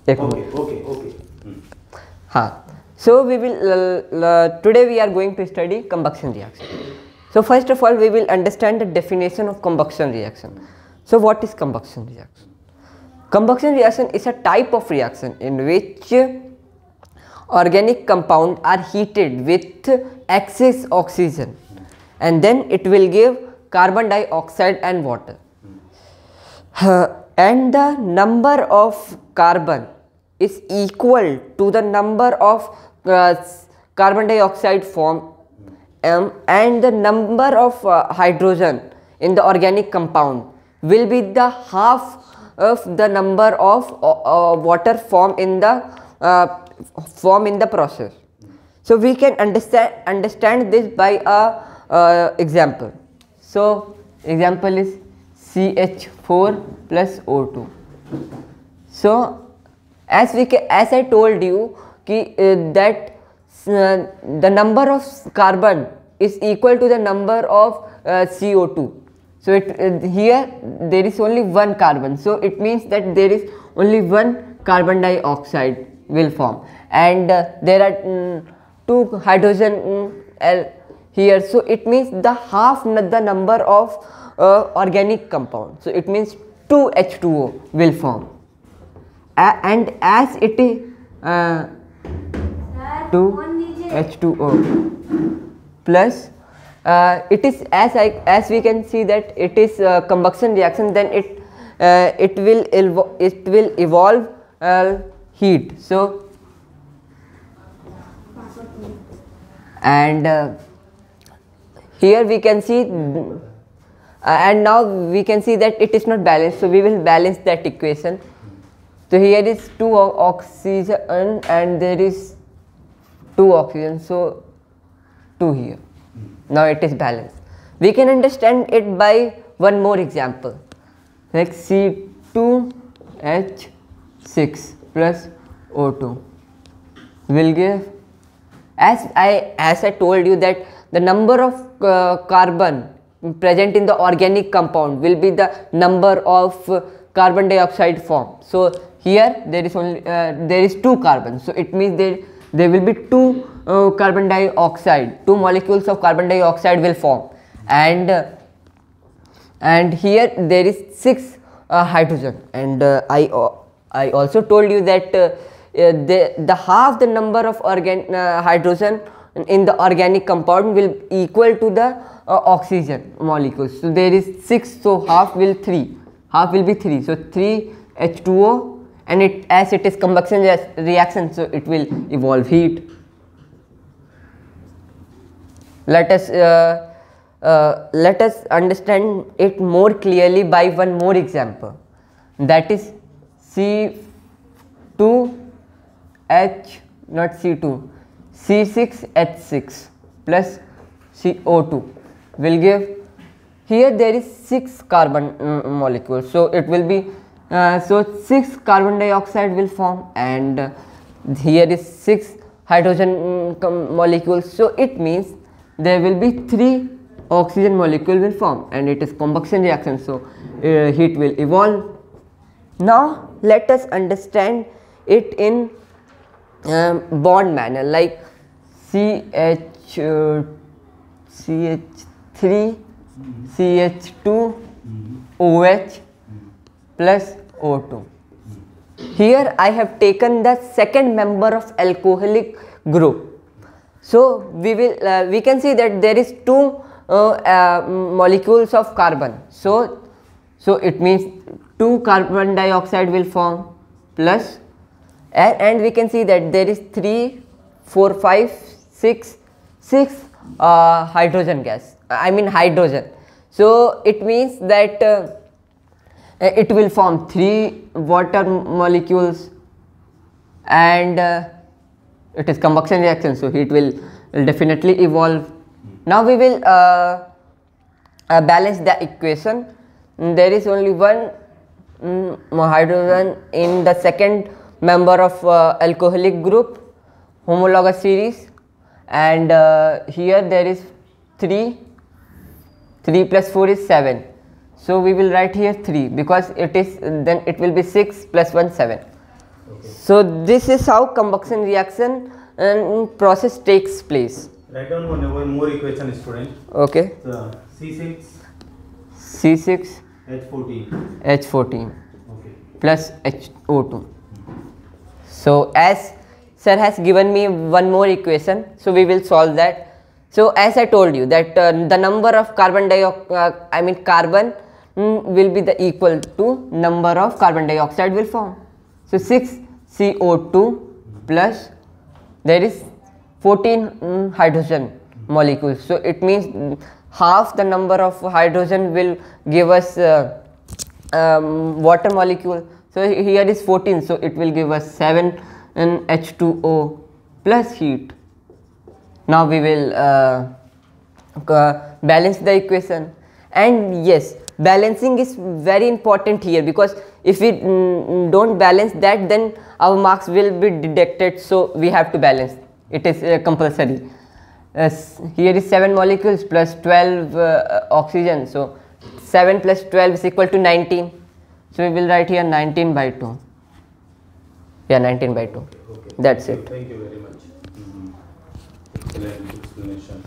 Okay. So we will today we are going to study combustion reaction. So first of all, we will understand the definition of combustion reaction. So what is combustion reaction? Combustion reaction is a type of reaction in which organic compounds are heated with excess oxygen, and then it will give carbon dioxide and water. And the number of carbon is equal to the number of carbon dioxide formed, and the number of hydrogen in the organic compound will be the half of the number of water formed in the process. So we can understand this by a example. So example is CH4 plus O2. So as I told you that the number of carbon is equal to the number of CO2. So here there is only one carbon, so it means that there is only one carbon dioxide will form, and there are two hydrogen here, so it means the half the number of organic compound, so it means 2 H2O will form. And as it is 2 H2O plus it is as we can see that it is combustion reaction, then it will evolve heat. So and here we can see and now we can see that it is not balanced, so we will balance that equation. So here is 2 oxygen and there is 2 oxygen, so 2 here. Now it is balanced. We can understand it by one more example, like C2H6 plus O2 will give, as I told you that the number of carbon present in the organic compound will be the number of carbon dioxide formed. So here there is only there is 2 carbons, so it means there will be 2 carbon dioxide, 2 molecules of carbon dioxide will form, and here there is 6 hydrogen, and I also told you that the half the number of hydrogen in the organic compound will equal to the oxygen molecules. So there is 6, so half will be 3, so 3 H2O, and as it is combustion reaction, so it will evolve heat. Let us understand it more clearly by one more example, that is C6H6 plus CO2 will give, here there is 6 carbon molecules, so it will be so 6 carbon dioxide will form, and here is 6 hydrogen molecules, so it means there will be 3 oxygen molecule will form, and it is combustion reaction, so heat will evolve. Now let us understand it in bond manner, like CH3 CH2 OH plus O2. Here I have taken the second member of alcoholic group. So we can see that there is 2 molecules of carbon. So it means 2 carbon dioxide will form plus, and we can see that there is 3, 4, 5, 6 hydrogen gas. I mean hydrogen. So it means that it will form 3 water molecules, and it is combustion reaction, so heat will definitely evolve. Now we will balance the equation. There is only one hydrogen in the second member of alcoholic group, homologous series, and here there is 3 plus 4 is 7. So we will write here 3 because it is, then it will be 6 plus 1 7. Okay. So this is how combustion reaction process takes place. Write down one more equation, student. Okay. So C6 C6 H14. H14 Okay. plus HO2. So as sir has given me one more equation, so we will solve that. So as I told you that the number of carbon carbon will be the equal to number of carbon dioxide will form. So 6 CO2 plus there is 14 hydrogen molecules. So it means half the number of hydrogen will give us water molecule. So here is 14, so it will give us 7 H2O plus heat. Now we will balance the equation, and yes, balancing is very important here, because if we don't balance that, then our marks will be deducted. So we have to balance, it is compulsory. Here is 7 molecules plus 12 oxygen, so 7 plus 12 is equal to 19. So we will write here 19 by 2. Yeah, 19 by 2. Okay. That's it. Thank you very much. Excellent explanation.